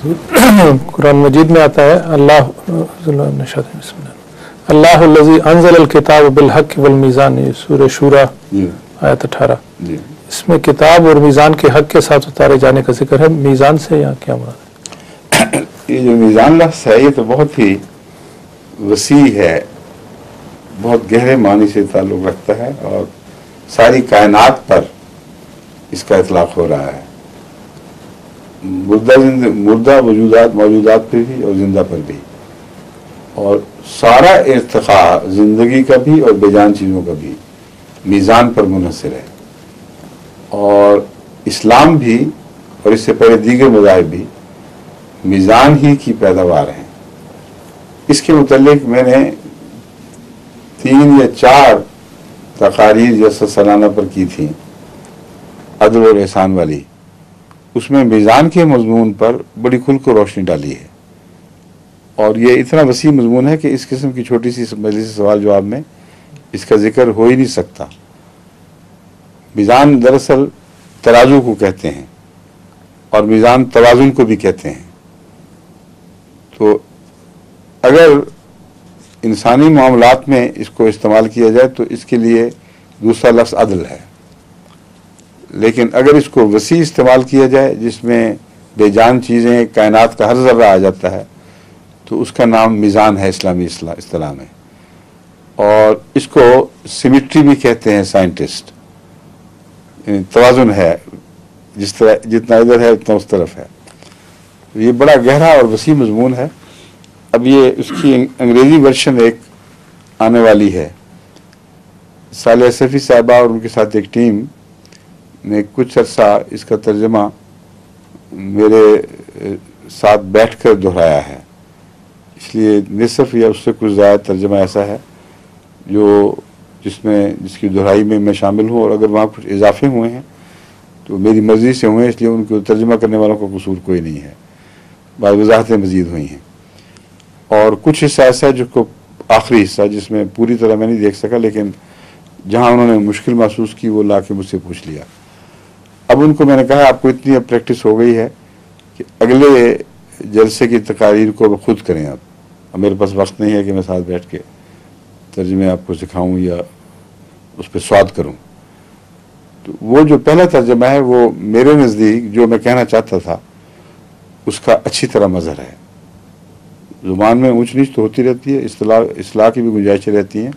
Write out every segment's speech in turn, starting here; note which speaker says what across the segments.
Speaker 1: قرآن مجید میں آتا ہے اللہ الذی انزل الکتاب بالحق والمیزان، سورہ شورى آیت 18. اس میں کتاب اور میزان کے حق کے ساتھ اتارے جانے کا ذکر ہے. میزان سے یہاں کیا مراد ہے؟
Speaker 2: یہ جو میزان لفظ ہے یہ تو بہت ہی وسیع ہے، بہت گہرے معنی سے تعلق رکھتا ہے اور ساری کائنات پر اس کا اطلاق ہو رہا ہے، مردہ موجودات پر بھی اور زندہ پر بھی، اور سارا ارتقاء زندگی کا بھی اور بے جان چیزوں کا بھی میزان پر منحصر ہے. اور اسلام بھی اور اس سے پہلے دیگر مذاہب بھی میزان ہی کی پیداوار ہیں. اس کے متعلق میں نے 3 یا 4 تقاریر جیسا سالانہ پر کی تھی عدل اور احسان والی. اس میں میزان کے مضمون پر بڑی کھل کر روشنی ڈالی ہے، اور یہ اتنا وسیع مضمون ہے کہ اس قسم کی چھوٹی سی مجلس سوال جواب میں اس کا ذکر ہو ہی نہیں سکتا. میزان دراصل ترازو کو کہتے ہیں اور میزان توازن کو بھی کہتے ہیں. تو اگر انسانی معاملات میں اس کو استعمال کیا جائے تو اس کے لیے دوسرا لفظ عدل ہے، لیکن اگر اس کو وسیع استعمال کیا جائے جس میں بے جان چیزیں کائنات کا ہر ذرہ آ جاتا ہے تو اس کا نام میزان ہے اسلامی اصطلاح میں. اور اس کو سیمیٹری بھی کہتے ہیں سائنٹسٹ، یعنی توازن ہے، جس طرح جتنا ادھر ہے اتنا اس طرف ہے. یہ بڑا گہرا اور وسیع مضمون ہے. اب یہ اس کی انگریزی ورشن ایک آنے والی ہے. صالح صفی صاحبہ اور ان کے ساتھ ایک ٹیم نے کچھ عرصہ اس کا ترجمہ میرے ساتھ بیٹھ کر دہرایا ہے، اس لیے نصف یا اس سے کچھ زیادہ ترجمہ ایسا ہے جس کی دہرائی میں میں شامل ہوں، اور اگر وہاں کچھ اضافے ہوئے ہیں تو میری مرضی سے ہوئے، اس لیے ان کو ترجمہ کرنے والوں کا قصور کوئی نہیں ہے. بعض وضاحتیں مزید ہوئی ہیں، اور کچھ حصہ ایسا ہے جو کو آخری حصہ جس میں پوری طرح میں نہیں دیکھ سکا، لیکن جہاں انہوں نے مشکل محسوس کی وہ لا کے مجھ سے پوچھ لیا. اب ان کو میں نے کہا آپ کو اتنی اب پریکٹس ہو گئی ہے کہ اگلے جلسے کی تقاریر کو خود کریں. اب میرے پاس وقت نہیں ہے کہ میں ساتھ بیٹھ کے ترجمے آپ کو سکھاؤں یا اس پہ سواد کروں. تو وہ جو پہلا ترجمہ ہے وہ میرے نزدیک جو میں کہنا چاہتا تھا اس کا اچھی طرح مظہر ہے. زبان میں اونچ نیچ تو ہوتی رہتی ہے، اصلاح کی بھی گنجائشیں رہتی ہیں،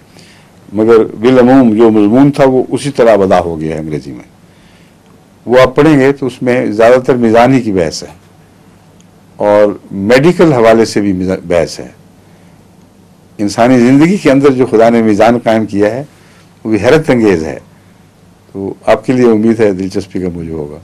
Speaker 2: مگر بالعموم جو مضمون تھا وہ اسی طرح ادا ہو گیا ہے انگریزی میں. وہ آپ پڑھیں گے تو اس میں زیادہ تر میزان ہی کی بحث ہے، اور میڈیکل حوالے سے بھی بحث ہے. انسانی زندگی کے اندر جو خدا نے میزان قائم کیا ہے وہ بھی حیرت انگیز ہے. تو آپ کے لیے امید ہے دلچسپی کا موضوع ہوگا.